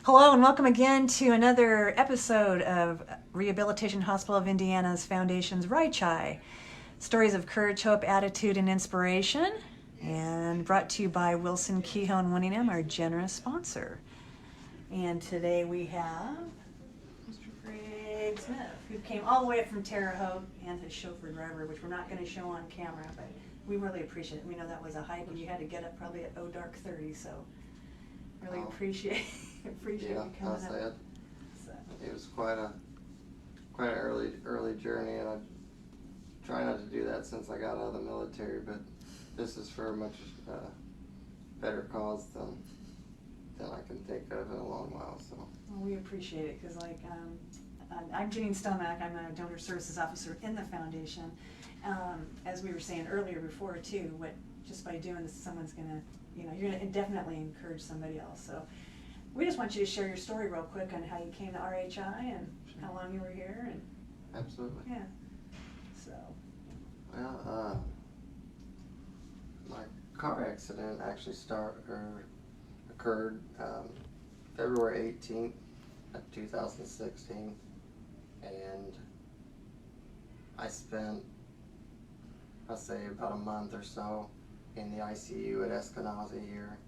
Hello and welcome again to another episode of Rehabilitation Hospital of Indiana's Foundation's RHI. Stories of courage, hope, attitude, and inspiration. And brought to you by Wilson Kehoe and Winningham, our generous sponsor. And today we have Mr. Greg Smith, who came all the way up from Terre Haute, and his chauffeur driver, which we're not going to show on camera, but we really appreciate it. We know that was a hike and you had to get up probably at dark 30, so really appreciate you coming up. So. It was quite an early journey, and I try not to do that since I got out of the military. But this is for a much better cause than I can think of in a long while. So well, we appreciate it because, I'm Janine Stomack. I'm a donor services officer in the foundation. As we were saying earlier before too, just by doing this, someone's gonna, you're gonna definitely encourage somebody else. So we just want you to share your story real quick on how you came to RHI and how long you were here. And absolutely. Yeah. So. Well, my car accident actually occurred February 18th of 2016, and I spent, I'll say, about a month or so in the ICU at Eskenazi here.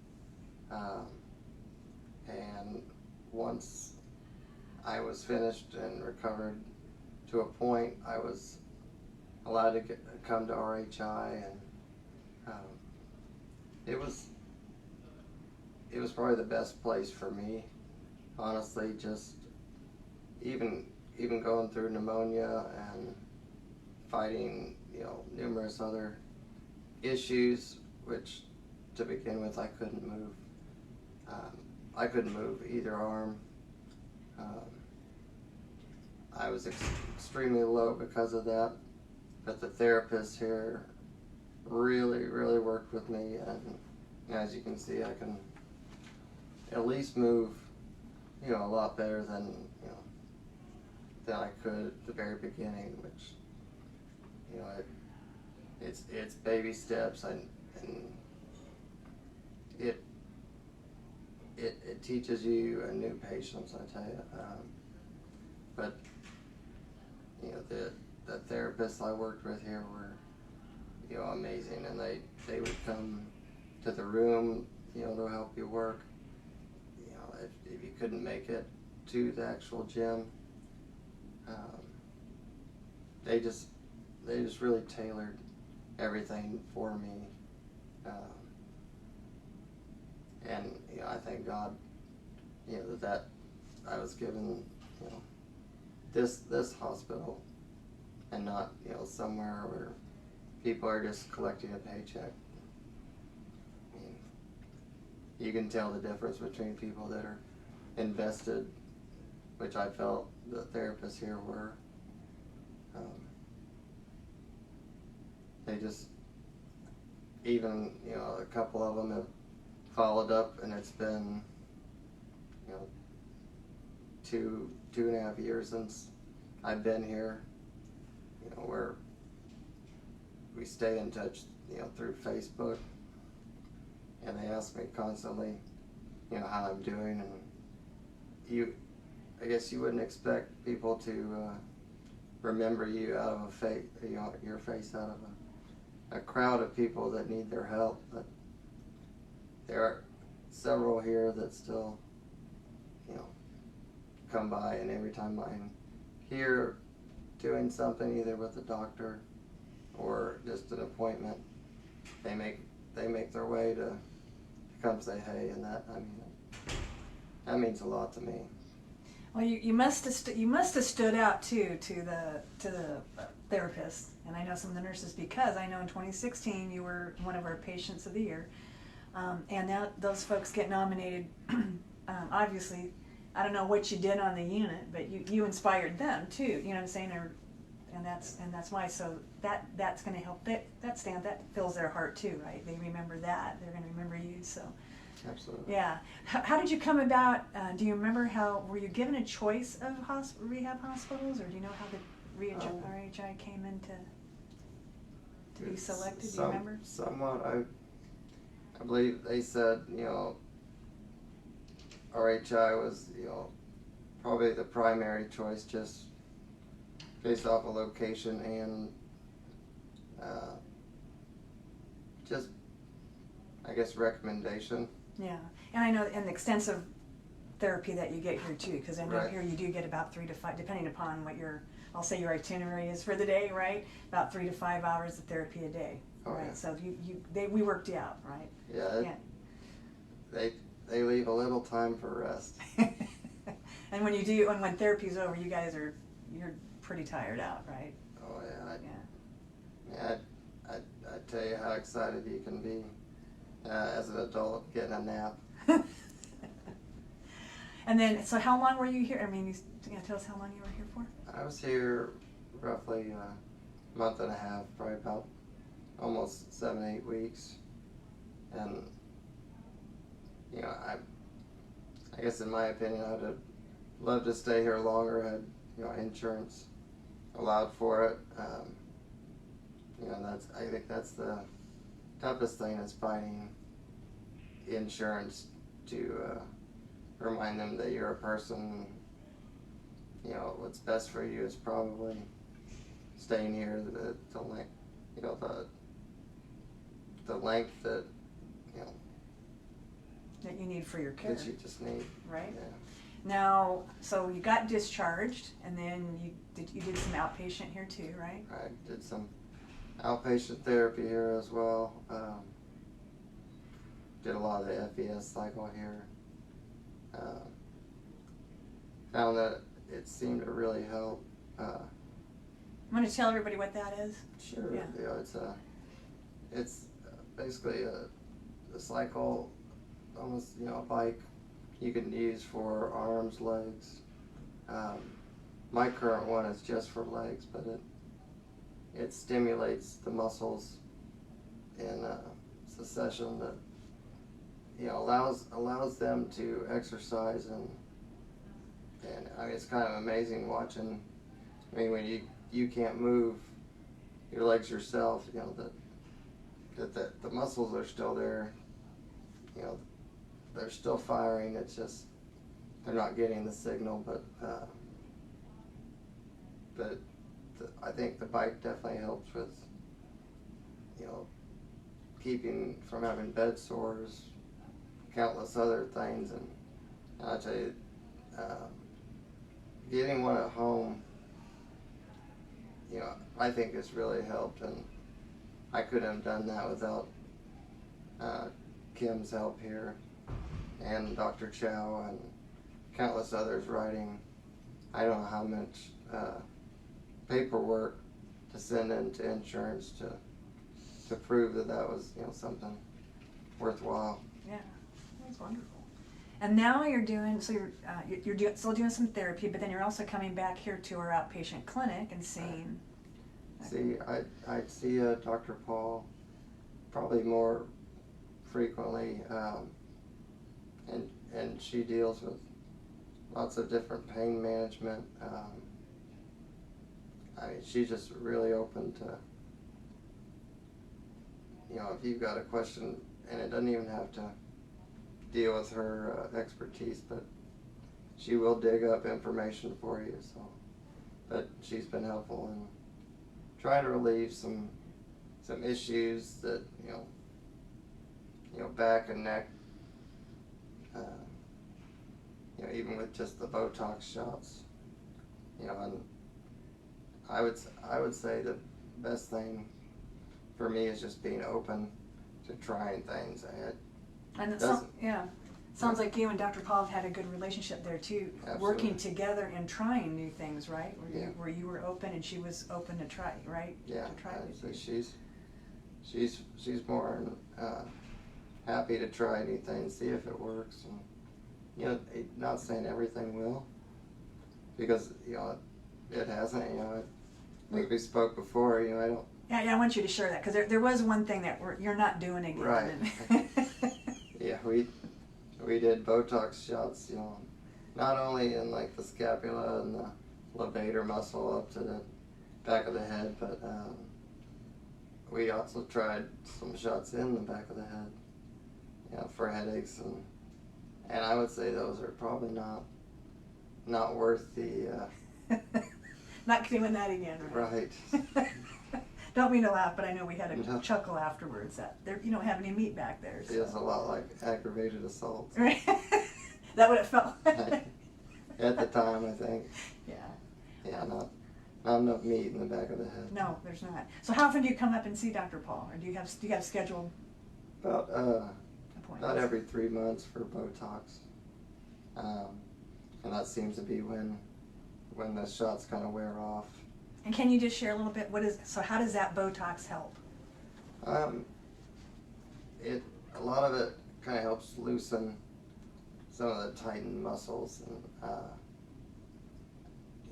And once I was finished and recovered to a point, I was allowed to come to RHI, and it was probably the best place for me, honestly. Just even going through pneumonia and fighting numerous other issues, which to begin with I couldn't move. I couldn't move either arm. I was extremely low because of that, but the therapist here really worked with me, and as you can see, I can at least move a lot better than I could at the very beginning, which it's baby steps, and it teaches you a new patience, I tell you. But the therapists I worked with here were amazing, and they would come to the room to help you work. If you couldn't make it to the actual gym, they just really tailored everything for me, and I thank God that I was given this hospital, and not somewhere where people are just collecting a paycheck. I mean, you can tell the difference between people that are invested, which I felt the therapists here were. They just, even a couple of them have followed up, and it's been 2.5 years since I've been here, where we stay in touch through Facebook, and they ask me constantly how I'm doing, and I guess you wouldn't expect people to remember you out of your face out of a crowd of people that need their help, but there are several here that still come by, and every time I'm here doing something, either with a doctor or just an appointment, they make their way to come say hey, and that means a lot to me. Well, you must have stood out too to the therapist, and I know some of the nurses, because I know in 2016 you were one of our patients of the year, and now those folks get nominated. Obviously, I don't know what you did on the unit, but you inspired them too. You know what I'm saying? And that's why. So that's going to help. That fills their heart too, right? They remember that. They're going to remember you. So. Absolutely. Yeah. How did you come about? Do you remember were you given a choice of rehab hospitals, or do you know how the RHI came into to be selected? Do you remember? Somewhat. I believe they said, RHI was, probably the primary choice, just based off of location and just, I guess, recommendation. Yeah, and I know, and the extensive therapy that you get here too, because I know Right. here you do get about 3 to 5, depending upon what I'll say your itinerary is for the day, right? About 3 to 5 hours of therapy a day, Oh, right? yeah. So we worked you out, right? Yeah, they leave a little time for rest. And when therapy's over, you're pretty tired out, right? Oh yeah, Yeah. I tell you how excited you can be as an adult getting a nap. And then, so how long were you here? I mean, tell us how long you were here for? I was here roughly a month and a half, probably about almost 7-8 weeks, and I guess in my opinion I'd have loved to stay here longer had insurance allowed for it. I think that's the toughest thing, is finding insurance to remind them that you're a person. What's best for you is probably staying here the length, the length that That you need for your care, that you just need. right? Yeah. Now, so you got discharged, and then you did some outpatient here too, right? I did some outpatient therapy here as well. Did a lot of the FES cycle here. Found that it seemed to really help. I'm going to tell everybody what that is. Sure. Yeah. It's basically a cycle, almost a bike you can use for arms, legs. My current one is just for legs, but it stimulates the muscles in succession that allows them to exercise, and I mean, it's kind of amazing watching. I mean, when you can't move your legs yourself, that the muscles are still there. They're still firing. It's just they're not getting the signal, but I think the bike definitely helps with keeping from having bed sores, countless other things. And I'll tell you, getting one at home, I think has really helped, and I couldn't have done that without Kim's help here, and Dr. Chow, and countless others writing. I don't know how much paperwork to send into insurance to prove that was something worthwhile. Yeah, that's wonderful. And now you're still doing some therapy, but then you're also coming back here to our outpatient clinic and seeing. I'd see Dr. Paul probably more frequently, and she deals with lots of different pain management. She's just really open to, if you've got a question, and it doesn't even have to deal with her expertise, but she will dig up information for you. So, but she's been helpful in trying to relieve some issues that back and neck. Even with just the Botox shots, and I would say the best thing for me is just being open to trying things. And sounds like you and Dr. Paul have had a good relationship there too, Absolutely. working together and trying new things, right? Yeah. Where you were open and she was open to try, right? Yeah, to try I'd new say things. she's more happy to try new things, see if it works, and not saying everything will, because it hasn't. Like we spoke before, I don't. Yeah, I want you to share that, because there was one thing that you're not doing again. Right. Yeah, we did Botox shots, not only in like the scapula and the levator muscle up to the back of the head, but we also tried some shots in the back of the head, for headaches And I would say those are probably not worth the Not doing that again, right? right. Don't mean to laugh, but I know we had a No. chuckle afterwards. That there, you don't have any meat back there. So. Feels a lot like aggravated assault. Right. That what it felt like. At the time, I think. Yeah. Yeah, not enough meat in the back of the head. No, there's not. So how often do you come up and see Dr. Paul, or do you have scheduled About appointments? about every 3 months for Botox, and that seems to be when the shots kind of wear off. And can you just share a little bit? So how does that Botox help? A lot of it kind of helps loosen some of the tightened muscles, and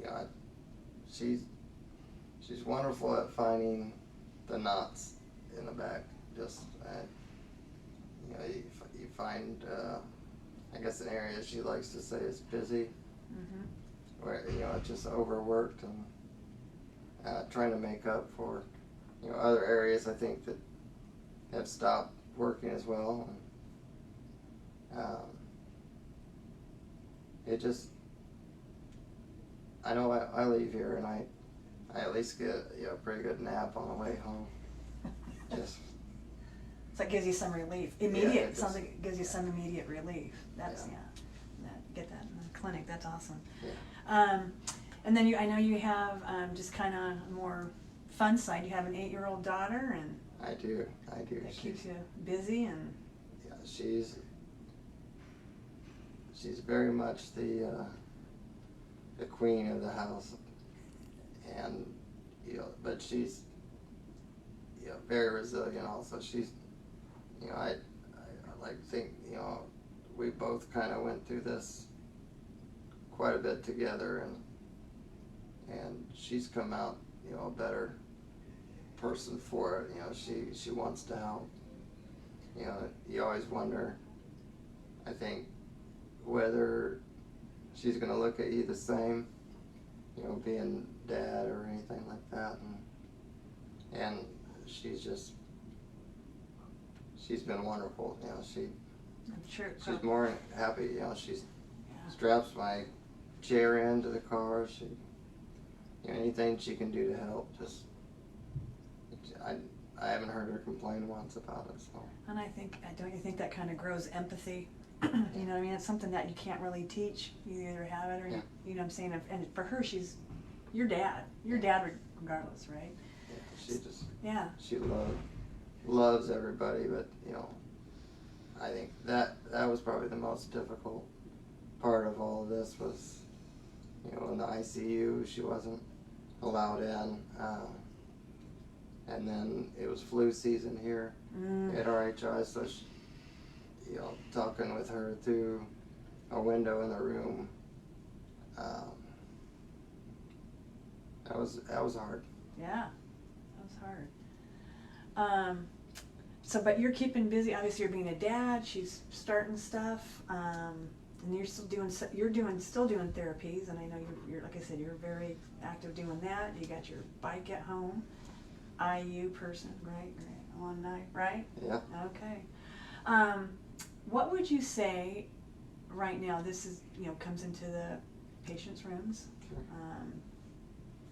yeah, she's wonderful at finding the knots in the back. Just you find I guess an area she likes to say is busy, where it's just overworked, and trying to make up for other areas I think that have stopped working as well. And, it just, I know I leave here and I at least get a pretty good nap on the way home. Just So it gives you some relief. Yeah, Immediate. it Sounds just- like it gives you some immediate relief. That's Yeah. Get that in the clinic. That's awesome. Yeah. And then I know you have just kind of more fun side. You have an 8-year-old daughter, and I do. that keeps you busy. And Yeah, she's very much the queen of the house, and but she's very resilient also. She's I like to think we both kind of went through this quite a bit together, and she's come out a better person for it. She wants to help. You always wonder, I think, whether she's going to look at you the same, being dad or anything like that. And she's been wonderful. I'm sure She's more happy. She straps my chair into the car. Anything she can do to help. I haven't heard her complain once about it. So. And don't you think that kind of grows empathy? You know what I mean? It's something that you can't really teach. You either have it or Yeah. you know what I'm saying? And for her, she's your dad. Your dad regardless, right? Yeah, she loves everybody, but I think that was probably the most difficult part of all of this was in the ICU she wasn't allowed in, and then it was flu season here at RHI, so talking with her through a window in the room, that was hard. Yeah, that was hard. So, but you're keeping busy. Obviously, you're being a dad. She's starting stuff, and you're still doing therapies. And I know you're like I said, you're very active doing that. You got your bike at home, IU person, right? Alumni, right? Yeah. Okay. What would you say right now? This is comes into the patients' rooms. Sure.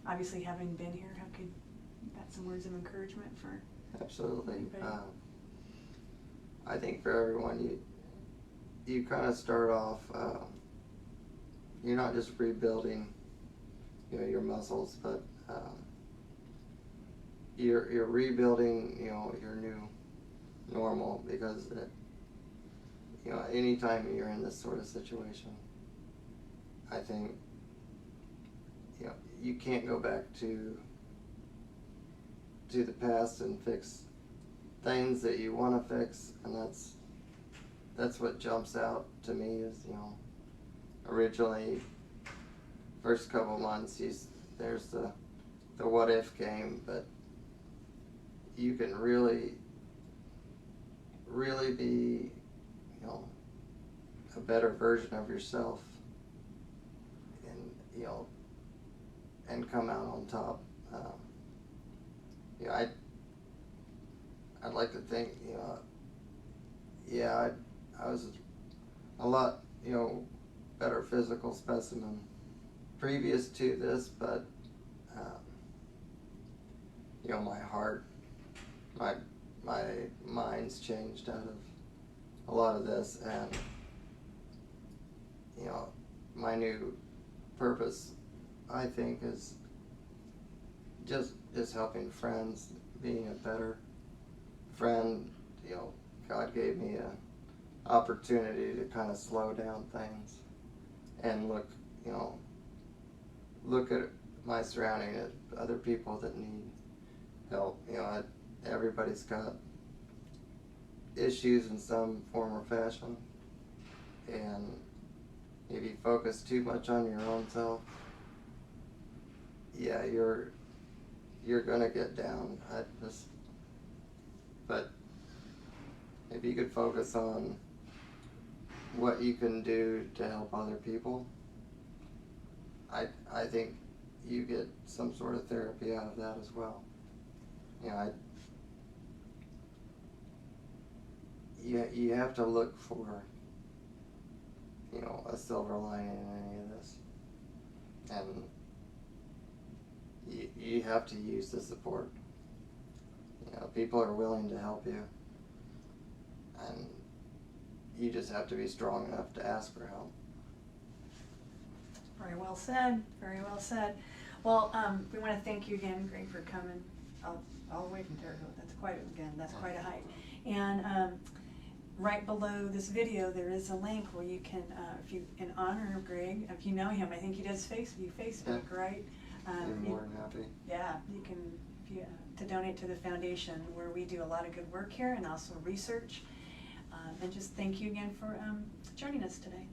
Obviously, having been here, how could you got some words of encouragement for? Absolutely. Anybody? I think for everyone, you kind of start off. You're not just rebuilding, your muscles, but you're rebuilding, your new normal, because anytime you're in this sort of situation, I think you can't go back to the past and fix things that you want to fix, and that's what jumps out to me is originally first couple months there's the what if game, but you can really be a better version of yourself, and come out on top. I'd like to think, I was a lot, better physical specimen previous to this, but my heart, my mind's changed out of a lot of this, and my new purpose, I think, is just helping friends, being a better friend. God gave me a opportunity to kind of slow down things and look at my surrounding, at other people that need help. Everybody's got issues in some form or fashion, and if you focus too much on your own self, yeah, you're gonna get down. But if you could focus on what you can do to help other people, I think you get some sort of therapy out of that as well. You have to look for a silver lining in any of this, and you have to use the support. People are willing to help you, and you just have to be strong enough to ask for help. Very well said. Very well said. Well, we want to thank you again, Greg, for coming all the way from Terre Haute. That's quite a hike. And right below this video, there is a link where you can, if you, in honor of Greg, if you know him, I think he does Facebook, Yeah. right? You're more than happy. Yeah, you can to donate to the foundation, where we do a lot of good work here and also research. And just thank you again for joining us today.